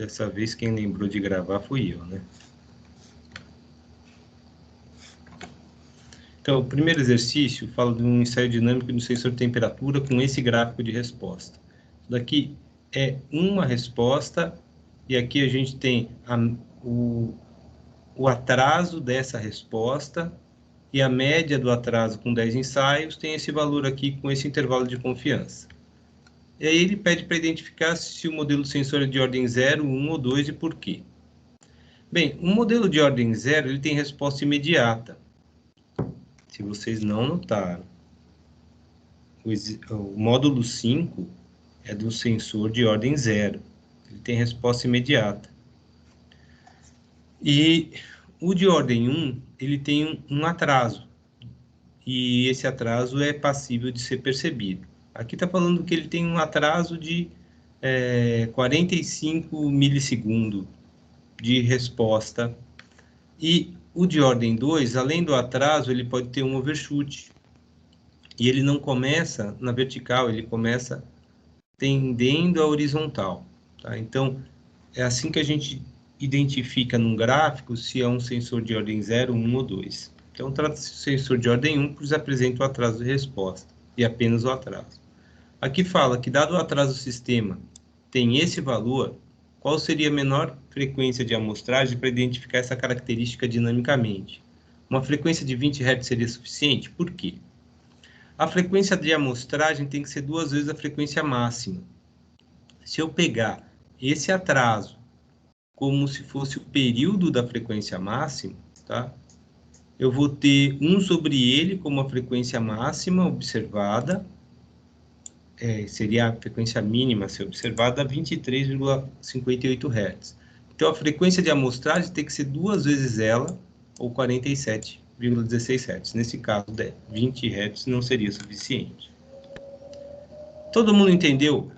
Dessa vez quem lembrou de gravar fui eu, né? Então, o primeiro exercício fala de um ensaio dinâmico do sensor de temperatura com esse gráfico de resposta. Isso daqui é uma resposta, e aqui a gente tem o atraso dessa resposta, e a média do atraso com 10 ensaios tem esse valor aqui com esse intervalo de confiança. E aí ele pede para identificar se o modelo sensor é de ordem 0, 1 ou 2 e por quê. Bem, um modelo de ordem 0 ele tem resposta imediata. Se vocês não notaram, o módulo 5 é do sensor de ordem 0. Ele tem resposta imediata. E o de ordem 1, ele tem um atraso. E esse atraso é passível de ser percebido. Aqui está falando que ele tem um atraso de 45 milissegundos de resposta. E o de ordem 2, além do atraso, ele pode ter um overshoot. E ele não começa na vertical, ele começa tendendo à horizontal. Tá? Então, é assim que a gente identifica num gráfico se é um sensor de ordem 0, 1 ou 2. Então, trata-se de sensor de ordem 1, pois apresenta o atraso de resposta, e apenas o atraso. Aqui fala que, dado o atraso do sistema tem esse valor, qual seria a menor frequência de amostragem para identificar essa característica dinamicamente? Uma frequência de 20 Hz seria suficiente? Por quê? A frequência de amostragem tem que ser 2 vezes a frequência máxima. Se eu pegar esse atraso como se fosse o período da frequência máxima, tá? Eu vou ter 1 sobre ele como a frequência máxima observada, seria a frequência mínima a ser observada, 23,58 Hz. Então, a frequência de amostragem tem que ser 2 vezes ela, ou 47,16 Hz. Nesse caso, 20 Hz não seria suficiente. Todo mundo entendeu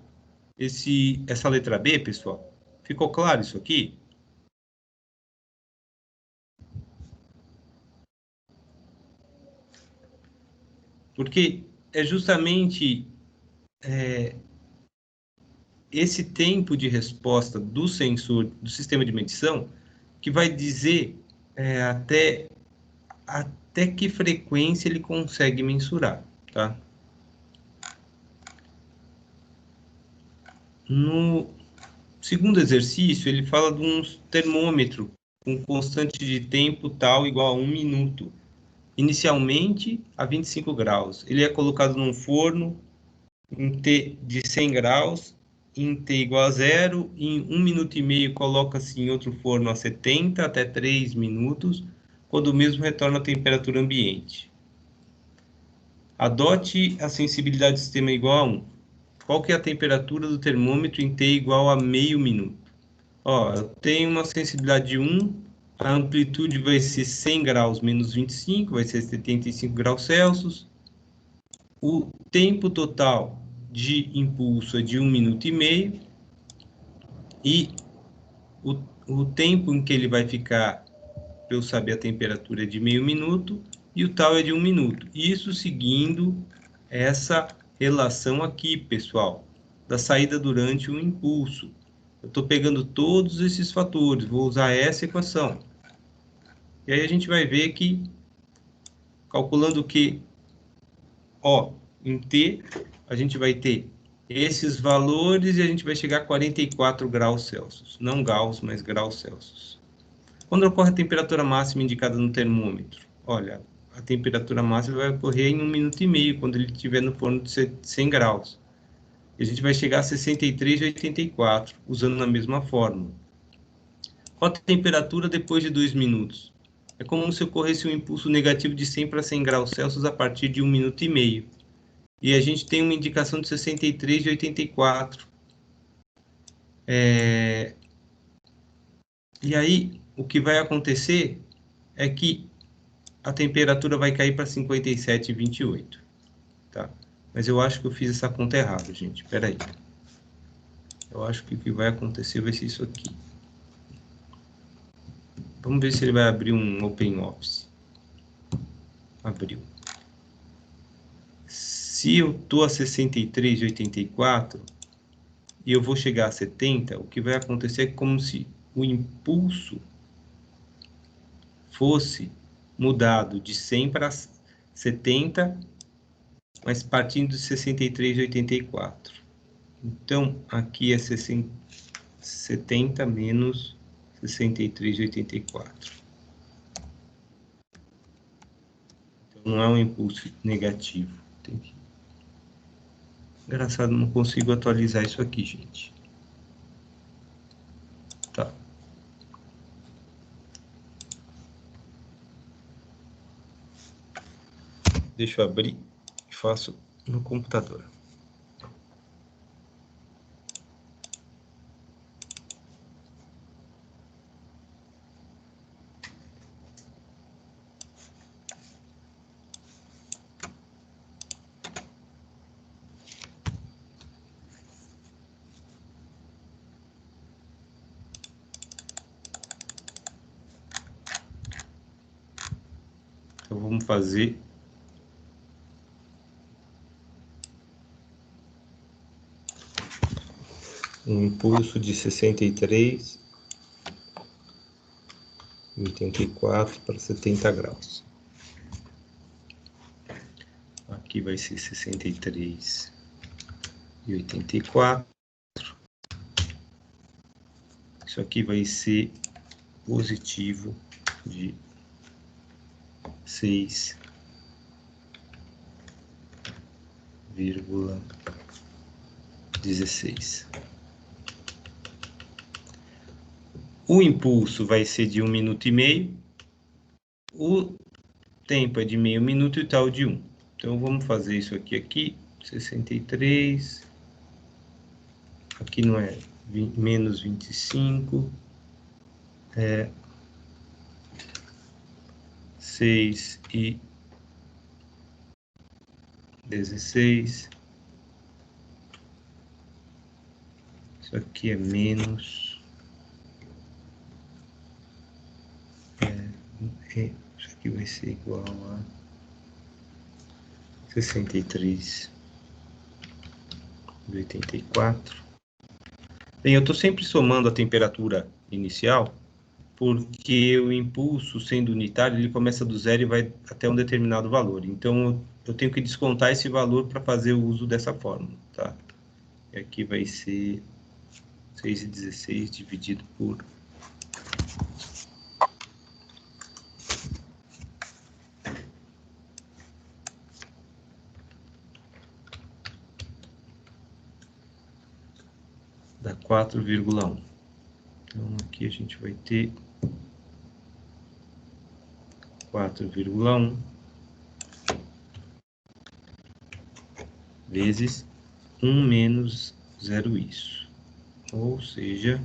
essa letra B, pessoal? Ficou claro isso aqui? Porque é justamente esse tempo de resposta do sensor, do sistema de medição, que vai dizer até que frequência ele consegue mensurar, tá? No segundo exercício, ele fala de um termômetro com constante de tempo tal igual a 1 minuto, inicialmente a 25 graus. Ele é colocado num forno em T de 100 graus, em T igual a 0, em 1 minuto e meio coloca-se em outro forno a 70 até 3 minutos, quando o mesmo retorna à temperatura ambiente. Adote a sensibilidade do sistema igual a 1. Qual que é a temperatura do termômetro em T igual a meio minuto? Ó, eu tenho uma sensibilidade de 1, a amplitude vai ser 100 graus menos 25, vai ser 75 graus Celsius. O tempo total de impulso é de 1 minuto e meio. E o tempo em que ele vai ficar, para eu saber a temperatura, é de meio minuto. E o tal é de 1 minuto. Isso seguindo essa relação aqui, pessoal, da saída durante o impulso. Eu estou pegando todos esses fatores, vou usar essa equação. E aí a gente vai ver que, calculando que, ó, em T, a gente vai ter esses valores e a gente vai chegar a 44 graus Celsius. Não Gauss, mas graus Celsius. Quando ocorre a temperatura máxima indicada no termômetro? Olha, a temperatura máxima vai ocorrer em 1 minuto e meio, quando ele estiver no forno de 100 graus. E a gente vai chegar a 63,84, usando na mesma fórmula. Qual a temperatura depois de 2 minutos? É como se ocorresse um impulso negativo de 100 para 100 graus Celsius a partir de 1 minuto e meio. E a gente tem uma indicação de 63,84. E aí, o que vai acontecer é que a temperatura vai cair para 57,28. Tá? Mas eu acho que eu fiz essa conta errada, gente. Espera aí. Eu acho que o que vai acontecer vai ser isso aqui. Vamos ver se ele vai abrir um OpenOffice. Abriu. Se eu estou a 63,84, e eu vou chegar a 70, o que vai acontecer é como se o impulso fosse mudado de 100 para 70, mas partindo de 63,84. Então, aqui é 70 menos 63,84. Então, não é um impulso negativo. Tem que... Engraçado, não consigo atualizar isso aqui, gente. Tá. Deixa eu abrir e faço no computador. Então, vamos fazer um impulso de 63,84 para 70 graus. Aqui vai ser 63,84. Isso aqui vai ser positivo de 6,16. O impulso vai ser de 1 minuto e meio. O tempo é de meio minuto e tal de 1. Então, vamos fazer isso aqui. 63. Aqui não é menos 25. É 6,16. Isso aqui é menos. Isso aqui vai ser igual a 63,84. Bem, eu estou sempre somando a temperatura inicial, porque o impulso, sendo unitário, ele começa do zero e vai até um determinado valor. Então, eu tenho que descontar esse valor para fazer o uso dessa fórmula, tá? E aqui vai ser 6,16 dividido por... dá 4,1. Então, aqui a gente vai ter 4,1 vezes 1 menos 0 isso. Ou seja,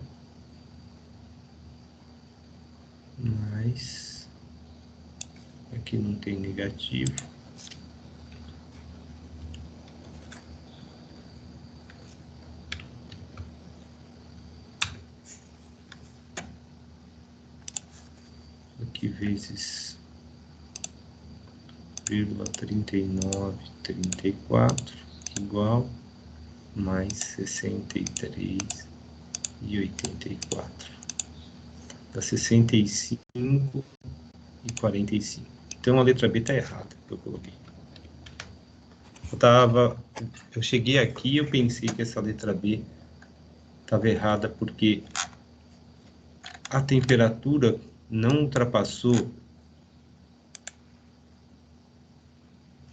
mais... Aqui não tem negativo. Aqui vezes 0,3934 igual mais 63,84. Dá 65,45. Então a letra B está errada que eu coloquei. Eu cheguei aqui e eu pensei que essa letra B estava errada porque a temperatura não ultrapassou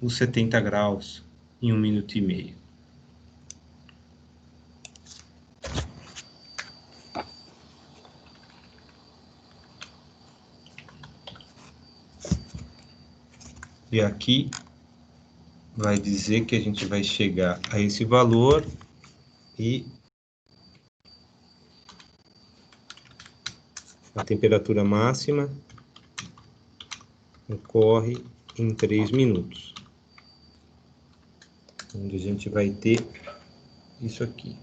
os 70 graus em 1 minuto e meio. E aqui vai dizer que a gente vai chegar a esse valor e a temperatura máxima ocorre em 3 minutos. Onde a gente vai ter isso aqui.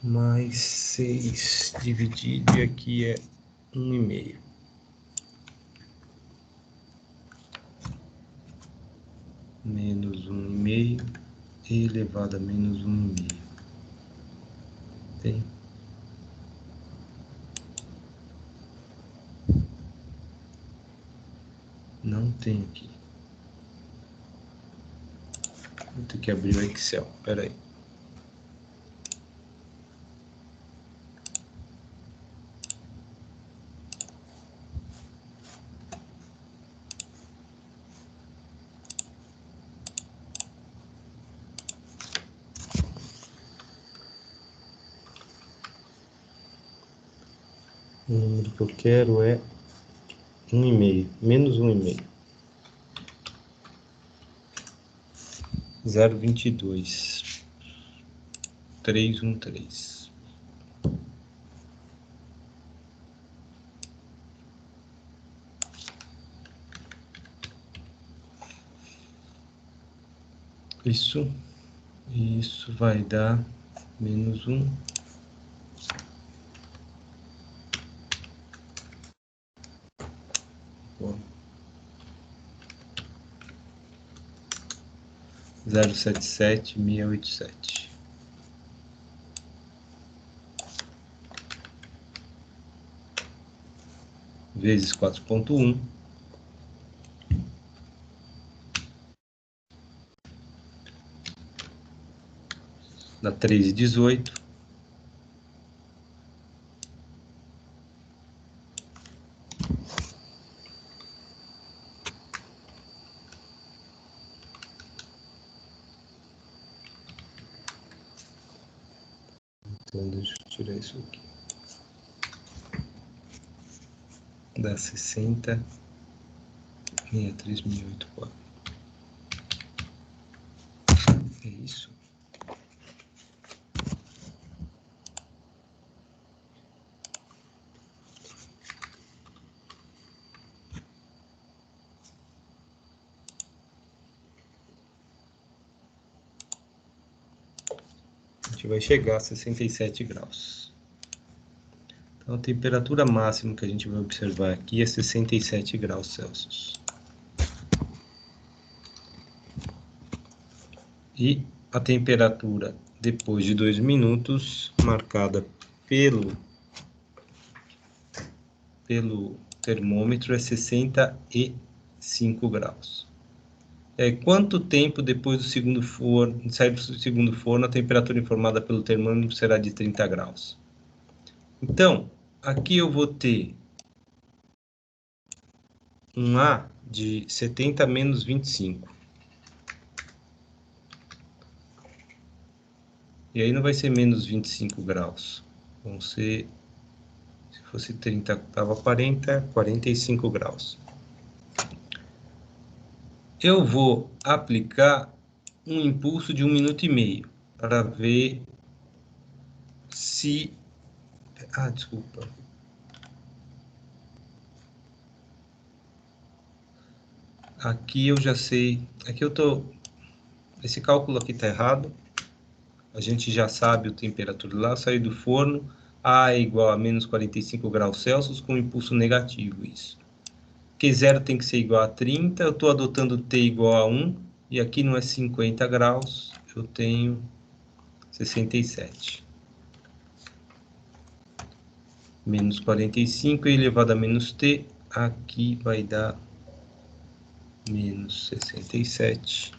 Mais 6 dividido, e aqui é 1,5. e elevado a menos 1,5. Tem? Não tem aqui. Vou ter que abrir o Excel. Espera aí. O número que eu quero é 1,5, menos 1,5. 0,22. 313. Isso vai dar menos 1. Bom. 0,77,687. Vezes 4,1. Dá 3,18. Então, deixa eu tirar isso aqui. Dá 60,63,084. É isso? A gente vai chegar a 67 graus. Então, a temperatura máxima que a gente vai observar aqui é 67 graus Celsius. E a temperatura depois de 2 minutos, marcada pelo termômetro, é 65 graus. Quanto tempo depois do segundo forno, sair do segundo forno, a temperatura informada pelo termômetro será de 30 graus. Então, aqui eu vou ter um A de 70 menos 25. E aí não vai ser menos 25 graus. Vão ser, se fosse 30, estava 40, 45 graus. Eu vou aplicar um impulso de 1,5 minutos para ver se... desculpa. Aqui eu já sei... Aqui eu tô... Esse cálculo aqui está errado. A gente já sabe a temperatura lá. Sair do forno, A é igual a menos 45 graus Celsius com impulso negativo, isso. Q0 tem que ser igual a 30. Eu estou adotando T igual a 1. E aqui não é 50 graus. Eu tenho 67. Menos 45 elevado a menos T. Aqui vai dar menos 67.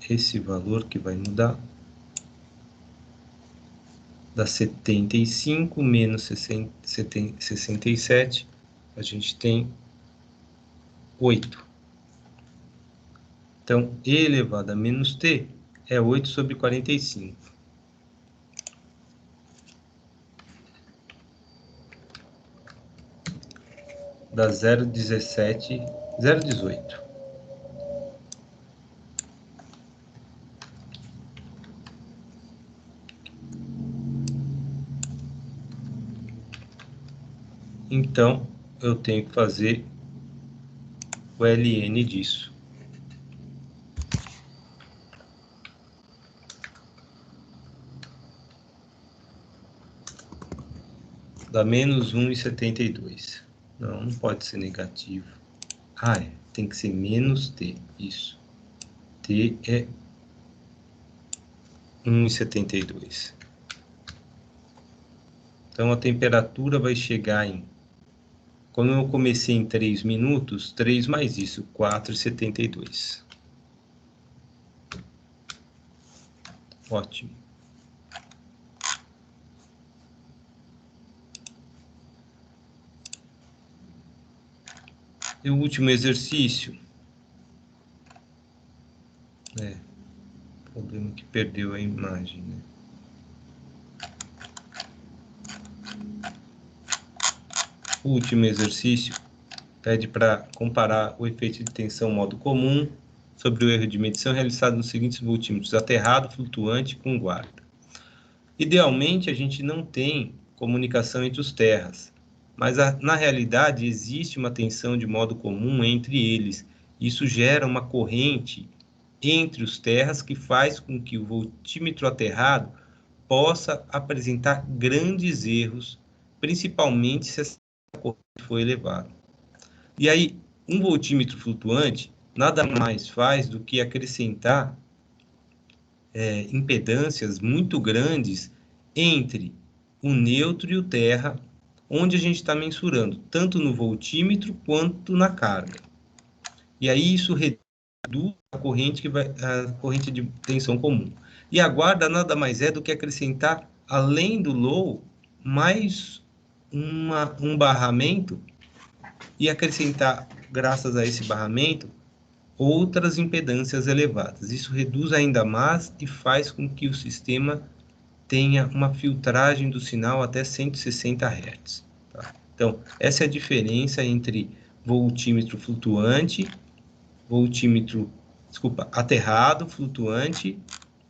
Esse valor que vai mudar. Dá 75 menos 67. A gente tem 8. Então, E elevado a menos T é 8 sobre 45. Dá 0,17, 0,18. Então, eu tenho que fazer o ln disso. Dá menos 1,72. Não pode ser negativo. Tem que ser menos T, isso. T é 1,72. Então, a temperatura vai chegar em... Quando eu comecei em 3 minutos, 3 mais isso, 4,72. Ótimo. E o último exercício. Problema que perdeu a imagem, né? O último exercício pede para comparar o efeito de tensão modo comum sobre o erro de medição realizado nos seguintes voltímetros: aterrado, flutuante com guarda. Idealmente, a gente não tem comunicação entre os terras, mas na realidade existe uma tensão de modo comum entre eles. Isso gera uma corrente entre os terras que faz com que o voltímetro aterrado possa apresentar grandes erros, principalmente se essa corrente for elevada. E aí, um voltímetro flutuante nada mais faz do que acrescentar impedâncias muito grandes entre o neutro e o terra, onde a gente está mensurando, tanto no voltímetro quanto na carga. E aí isso reduz a corrente de tensão comum. E a guarda nada mais é do que acrescentar, além do low, mais um barramento e acrescentar, graças a esse barramento, outras impedâncias elevadas. Isso reduz ainda mais e faz com que o sistema tenha uma filtragem do sinal até 160 Hz. Tá? Então, essa é a diferença entre voltímetro flutuante, aterrado, flutuante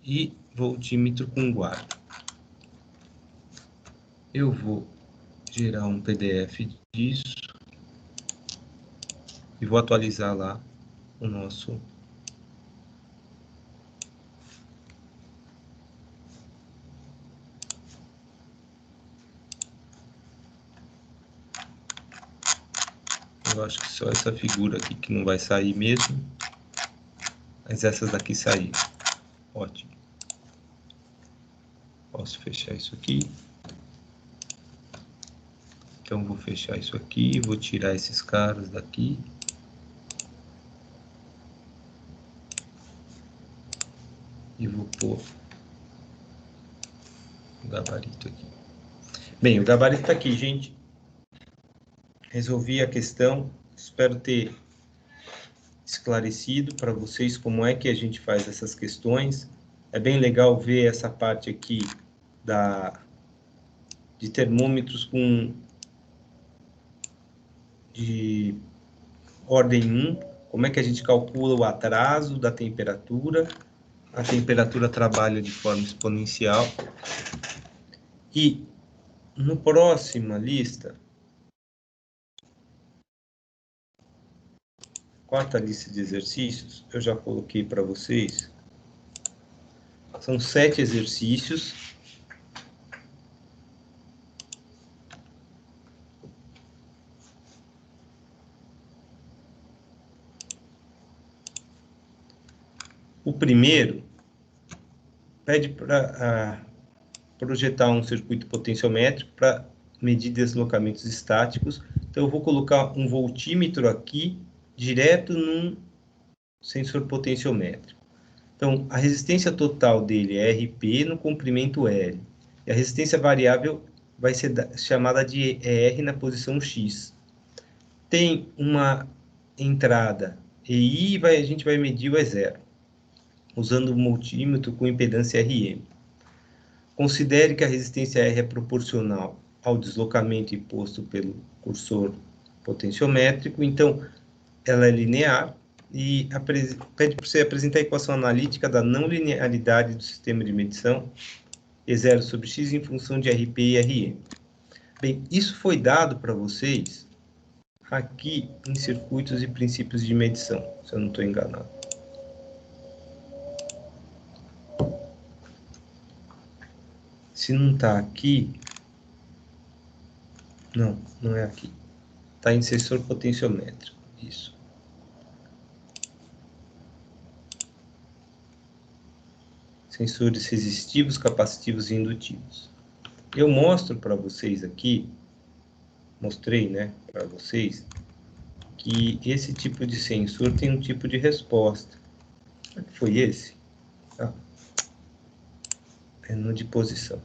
e voltímetro com guarda. Eu vou gerar um PDF disso e vou atualizar lá o nosso... Eu acho que só essa figura aqui que não vai sair mesmo, mas essas daqui saíram. Ótimo. Posso fechar isso aqui. Então, vou fechar isso aqui, vou tirar esses caras daqui. E vou pôr o gabarito aqui. Bem, o gabarito está aqui, gente. Resolvi a questão. Espero ter esclarecido para vocês como é que a gente faz essas questões. É bem legal ver essa parte aqui de termômetros de ordem 1, como é que a gente calcula o atraso da temperatura. A temperatura trabalha de forma exponencial. E no próxima lista, quarta lista de exercícios, eu já coloquei para vocês. São 7 exercícios. O primeiro pede para projetar um circuito potenciométrico para medir deslocamentos estáticos. Então, eu vou colocar um voltímetro aqui, direto num sensor potenciométrico. Então, a resistência total dele é RP no comprimento L. E a resistência variável vai ser chamada de R na posição X. Tem uma entrada EI e a gente vai medir o E0, usando o multímetro com impedância RM. Considere que a resistência R é proporcional ao deslocamento imposto pelo cursor potenciométrico, então ela é linear, e pede para você apresentar a equação analítica da não linearidade do sistema de medição, E0 sobre X em função de RP e RM. Bem, isso foi dado para vocês aqui em circuitos e princípios de medição, se eu não estou enganado. Se não está aqui, não é aqui. Está em sensor potenciométrico, isso. Sensores resistivos, capacitivos e indutivos. Eu mostro para vocês aqui, mostrei, né, para vocês, que esse tipo de sensor tem um tipo de resposta. Foi esse? Ah, é no de posição.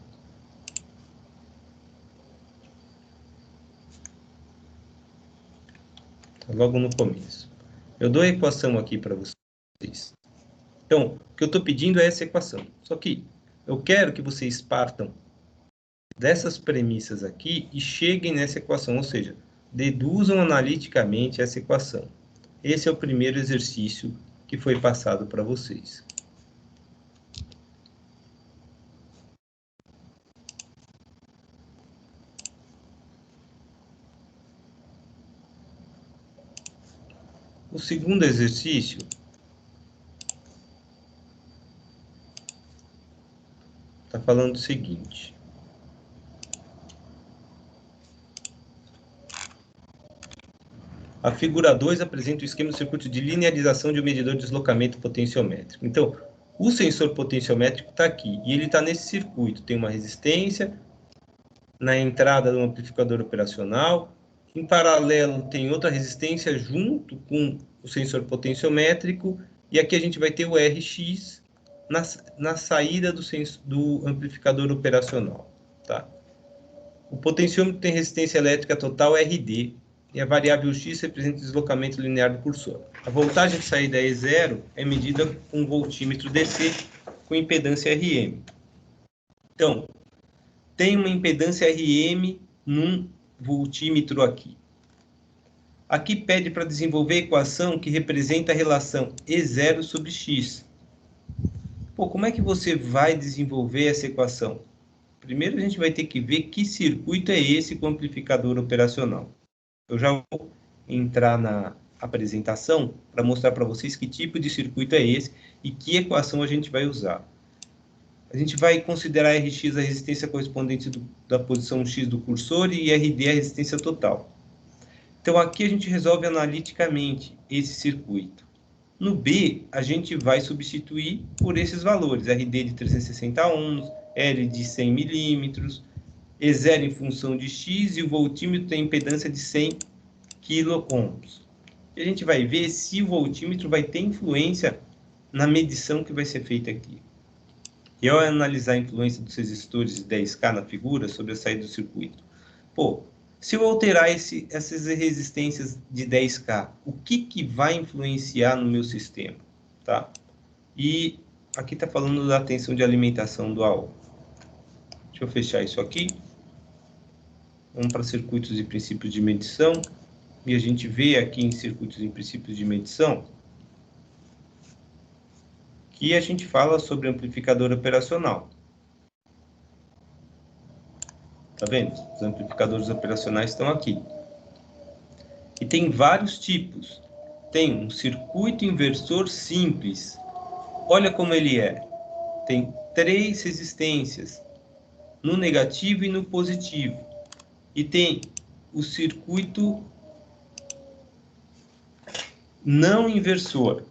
Tá logo no começo. Eu dou a equação aqui para vocês. Então, o que eu estou pedindo é essa equação. Só que eu quero que vocês partam dessas premissas aqui e cheguem nessa equação, ou seja, deduzam analiticamente essa equação. Esse é o primeiro exercício que foi passado para vocês. O segundo exercício está falando o seguinte. A figura 2 apresenta o esquema do circuito de linearização de um medidor de deslocamento potenciométrico. Então, o sensor potenciométrico está aqui, e ele está nesse circuito. Tem uma resistência na entrada do amplificador operacional. Em paralelo, tem outra resistência junto com o sensor potenciométrico. E aqui a gente vai ter o Rx na saída do amplificador operacional. Tá? O potenciômetro tem resistência elétrica total RD. E a variável X representa o deslocamento linear do cursor. A voltagem de saída E0 é medida com um voltímetro DC com impedância RM. Então, tem uma impedância RM num voltímetro aqui. Aqui pede para desenvolver a equação que representa a relação E0 sobre X. Pô, como é que você vai desenvolver essa equação? Primeiro a gente vai ter que ver que circuito é esse com amplificador operacional. Eu já vou entrar na apresentação para mostrar para vocês que tipo de circuito é esse e que equação a gente vai usar. A gente vai considerar Rx a resistência correspondente da posição X do cursor e RD a resistência total. Então, aqui a gente resolve analiticamente esse circuito. No B, a gente vai substituir por esses valores, RD de 360 ohms, L de 100 milímetros, E0 em função de X e o voltímetro tem impedância de 100 quiloohms. E a gente vai ver se o voltímetro vai ter influência na medição que vai ser feita aqui. E ao analisar a influência dos resistores de 10K na figura sobre a saída do circuito, pô, se eu alterar essas resistências de 10K, o que vai influenciar no meu sistema? Tá? E aqui está falando da tensão de alimentação do AO. Deixa eu fechar isso aqui. Vamos para circuitos e princípios de medição. E a gente vê aqui em circuitos e princípios de medição que a gente fala sobre amplificador operacional. Tá vendo? Os amplificadores operacionais estão aqui. E tem vários tipos. Tem um circuito inversor simples. Olha como ele é. Tem 3 resistências, no negativo e no positivo. E tem o circuito não inversor,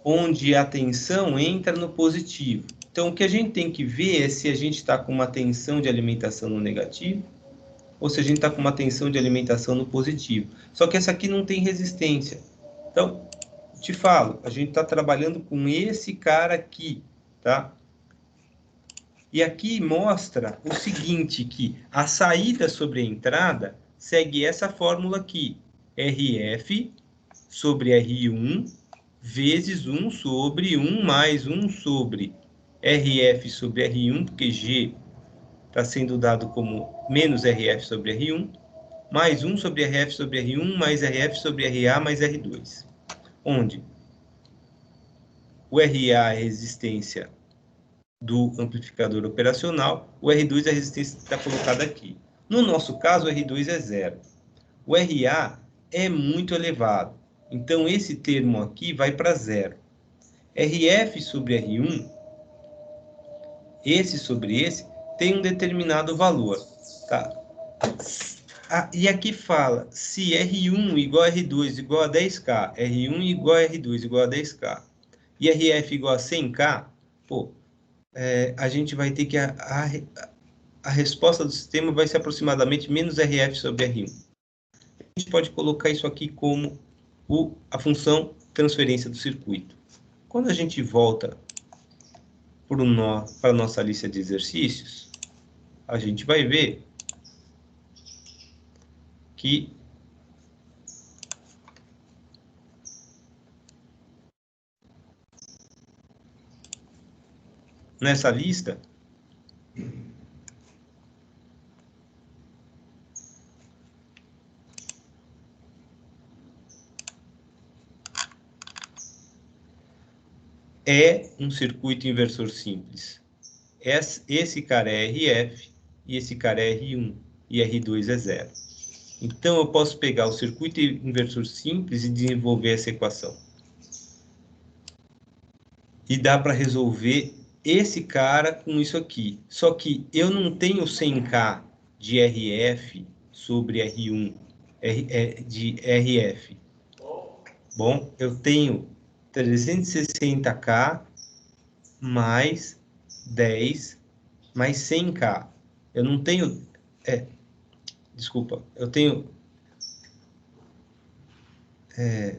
onde a tensão entra no positivo. Então, o que a gente tem que ver é se a gente está com uma tensão de alimentação no negativo ou se a gente está com uma tensão de alimentação no positivo. Só que essa aqui não tem resistência. Então, te falo, a gente está trabalhando com esse cara aqui, tá? E aqui mostra o seguinte, que a saída sobre a entrada segue essa fórmula aqui, RF sobre R1 vezes 1 sobre 1 mais 1 sobre RF sobre R1, porque G está sendo dado como menos RF sobre R1, mais 1 sobre RF sobre R1, mais RF sobre RA, mais R2. Onde o RA é a resistência do amplificador operacional, o R2 é a resistência que está colocada aqui. No nosso caso, o R2 é 0. O RA é muito elevado, então esse termo aqui vai para 0. RF sobre R1, esse sobre esse, tem um determinado valor. Tá? E aqui fala, se R1 igual a R2 igual a 10K, R1 igual a R2 igual a 10K, e RF igual a 100K, pô, a gente vai ter que... A resposta do sistema vai ser aproximadamente menos RF sobre R1. A gente pode colocar isso aqui como a função transferência do circuito. Quando a gente volta para a nossa lista de exercícios, a gente vai ver que nessa lista é um circuito inversor simples. Esse cara é RF e esse cara é R1 e R2 é 0. Então, eu posso pegar o circuito inversor simples e desenvolver essa equação. E dá para resolver esse cara com isso aqui. Só que eu não tenho 100K de RF sobre R1 de RF. Bom, eu tenho 360K mais 10 mais 100K. Eu não tenho... desculpa, eu tenho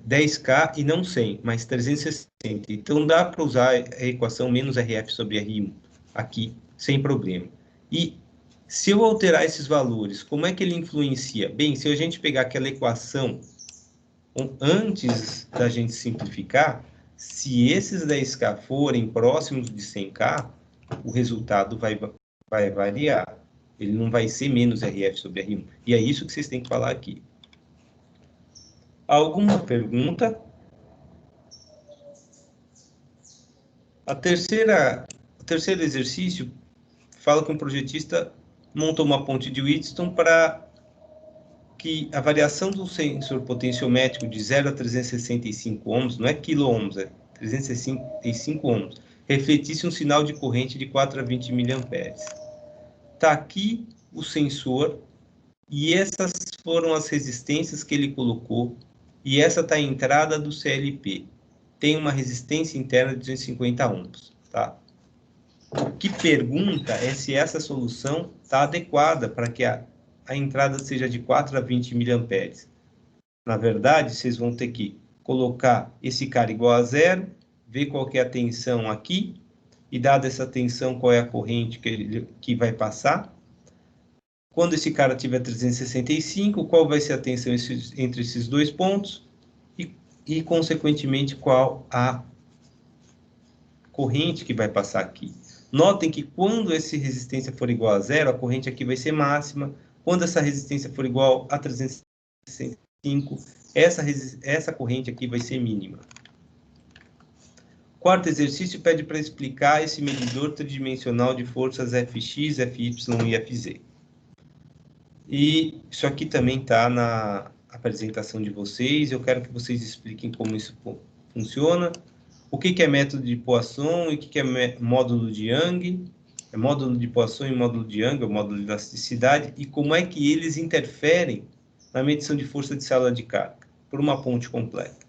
10K e não 100, mas 360. Então, dá para usar a equação menos RF sobre R1 aqui, sem problema. E se eu alterar esses valores, como é que ele influencia? Bem, se a gente pegar aquela equação antes da gente simplificar, se esses 10K forem próximos de 100K, o resultado vai variar. Ele não vai ser menos RF sobre R1. E é isso que vocês têm que falar aqui. Alguma pergunta? O terceiro exercício fala que um projetista monta uma ponte de Wheatstone para que a variação do sensor potenciométrico de 0 a 365 ohms, não é quilo-ohms, é 365 ohms, refletisse um sinal de corrente de 4 a 20 mA. Está aqui o sensor e essas foram as resistências que ele colocou e essa está a entrada do CLP. Tem uma resistência interna de 250 ohms, tá? O que pergunta é se essa solução está adequada para que a entrada seja de 4 a 20 mA. Na verdade, vocês vão ter que colocar esse cara igual a 0, ver qual que é a tensão aqui, e dada essa tensão, qual é a corrente que vai passar. Quando esse cara tiver 365, qual vai ser a tensão entre esses dois pontos, e consequentemente, qual a corrente que vai passar aqui. Notem que quando essa resistência for igual a 0, a corrente aqui vai ser máxima. Quando essa resistência for igual a 365, essa corrente aqui vai ser mínima. Quarto exercício pede para explicar esse medidor tridimensional de forças Fx, Fy e Fz. E isso aqui também está na apresentação de vocês. Eu quero que vocês expliquem como isso funciona. O que é método de Poisson e o que é módulo de Young? É módulo de Poisson e módulo de Young, o módulo de elasticidade, e como é que eles interferem na medição de força de célula de carga, por uma ponte completa.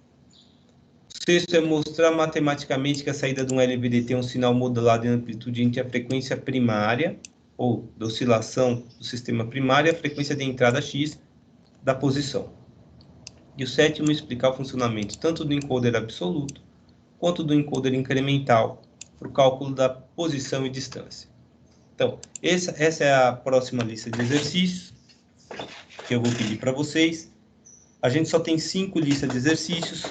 O sexto é mostrar matematicamente que a saída de um LVDT é um sinal modulado em amplitude entre a frequência primária, ou da oscilação do sistema primário, e a frequência de entrada X da posição. E o sétimo, explicar o funcionamento tanto do encoder absoluto, quanto do encoder incremental, para o cálculo da posição e distância. Então, essa é a próxima lista de exercícios que eu vou pedir para vocês. A gente só tem 5 listas de exercícios,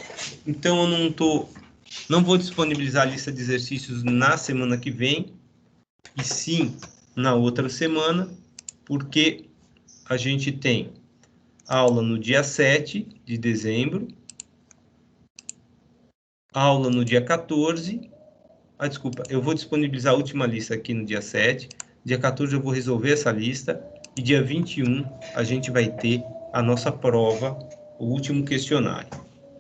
então eu não vou disponibilizar a lista de exercícios na semana que vem, e sim na outra semana, porque a gente tem aula no dia 7 de dezembro, aula no dia 14. Desculpa, eu vou disponibilizar a última lista aqui no dia 7. Dia 14 eu vou resolver essa lista. E dia 21 a gente vai ter a nossa prova, o último questionário.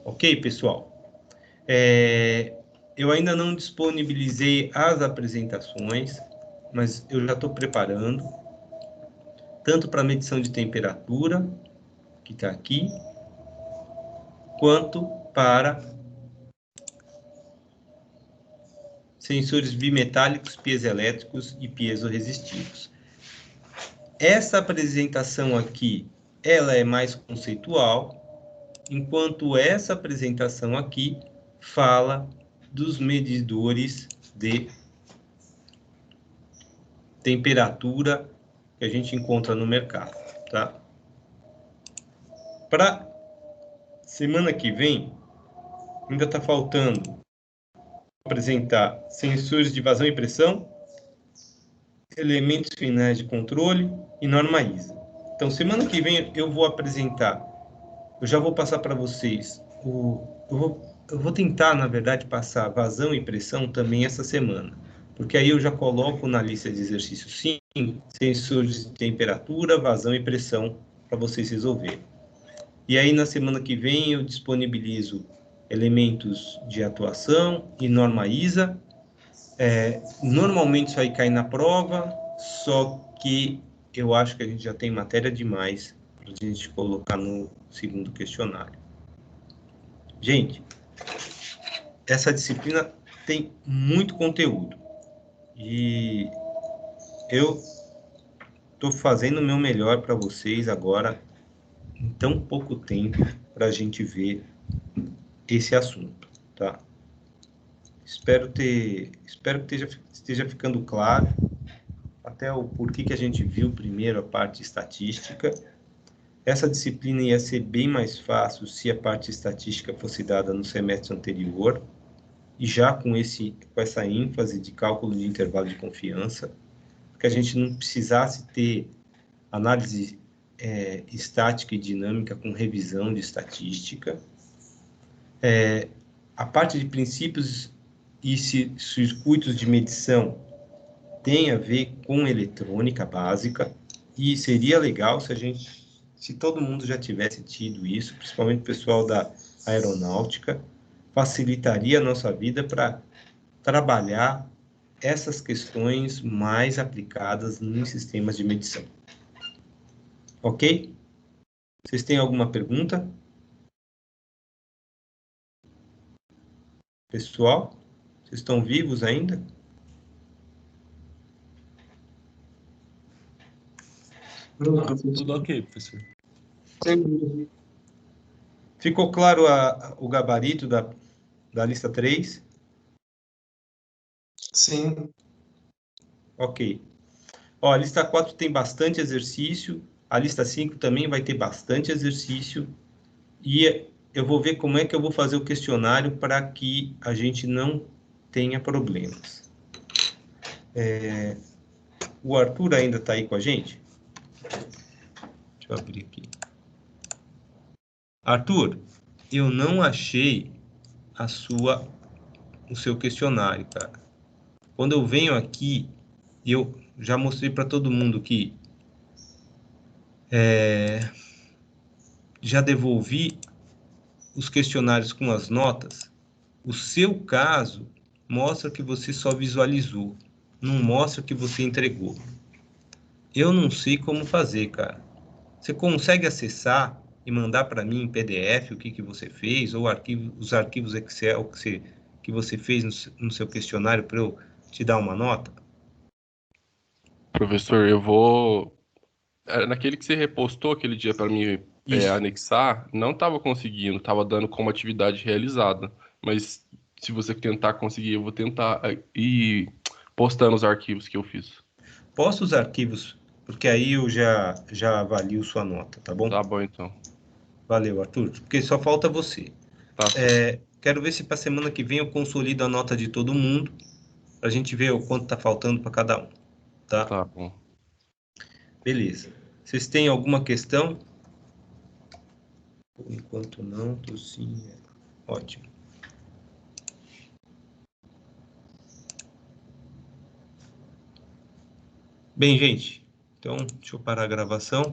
Ok, pessoal? Eu ainda não disponibilizei as apresentações, mas eu já estou preparando, tanto para medição de temperatura, que está aqui, quanto para sensores bimetálicos, piezoelétricos e piezoresistivos. Essa apresentação aqui, ela é mais conceitual, enquanto essa apresentação aqui fala dos medidores de temperatura que a gente encontra no mercado, tá? Para semana que vem, ainda está faltando apresentar sensores de vazão e pressão, elementos finais de controle e norma ISA. Então, semana que vem eu vou apresentar, eu já vou passar para vocês, eu vou tentar, na verdade, passar vazão e pressão também essa semana, porque aí eu já coloco na lista de exercícios, sim, sensores de temperatura, vazão e pressão para vocês resolverem. E aí, na semana que vem, eu disponibilizo elementos de atuação e norma ISA. Normalmente isso aí cai na prova, só que eu acho que a gente já tem matéria demais para a gente colocar no segundo questionário. Gente, essa disciplina tem muito conteúdo e eu estou fazendo o meu melhor para vocês agora, em tão pouco tempo, para a gente ver esse assunto, tá? Espero que esteja ficando claro até o porquê que a gente viu primeiro a parte estatística. Essa disciplina ia ser bem mais fácil se a parte estatística fosse dada no semestre anterior, e já com essa ênfase de cálculo de intervalo de confiança, que a gente não precisasse ter análise estática e dinâmica com revisão de estatística. A parte de princípios e circuitos de medição tem a ver com eletrônica básica, e seria legal se todo mundo já tivesse tido isso, principalmente o pessoal da aeronáutica, facilitaria a nossa vida para trabalhar essas questões mais aplicadas em sistemas de medição. Ok? Vocês têm alguma pergunta? Pessoal, vocês estão vivos ainda? Tudo ok, professor. Ficou claro o gabarito da lista 3? Sim. Ok. Ó, a lista 4 tem bastante exercício, a lista 5 também vai ter bastante exercício, e eu vou ver como é que eu vou fazer o questionário para que a gente não tenha problemas. O Arthur ainda está aí com a gente? Deixa eu abrir aqui. Arthur, eu não achei o seu questionário, cara. Quando eu venho aqui, eu já mostrei para todo mundo que já devolvi os questionários com as notas. O seu caso mostra que você só visualizou, não mostra que você entregou. Eu não sei como fazer, cara. Você consegue acessar e mandar para mim em PDF o que você fez, ou os arquivos Excel que você fez no seu questionário para eu te dar uma nota? Professor, eu vou. Naquele que você repostou aquele dia para mim Isso. anexar, não estava conseguindo, estava dando como atividade realizada. Mas se você tentar conseguir, eu vou tentar ir postando os arquivos que eu fiz. Posta os arquivos, porque aí eu já avalio sua nota, tá bom? Tá bom, então. Valeu, Arthur, porque só falta você. Tá certo. Quero ver se para semana que vem eu consolido a nota de todo mundo, para a gente ver o quanto está faltando para cada um, tá? Tá bom. Beleza. Vocês têm alguma questão? Por enquanto não, tô sim. Ótimo. Bem, gente, então deixa eu parar a gravação.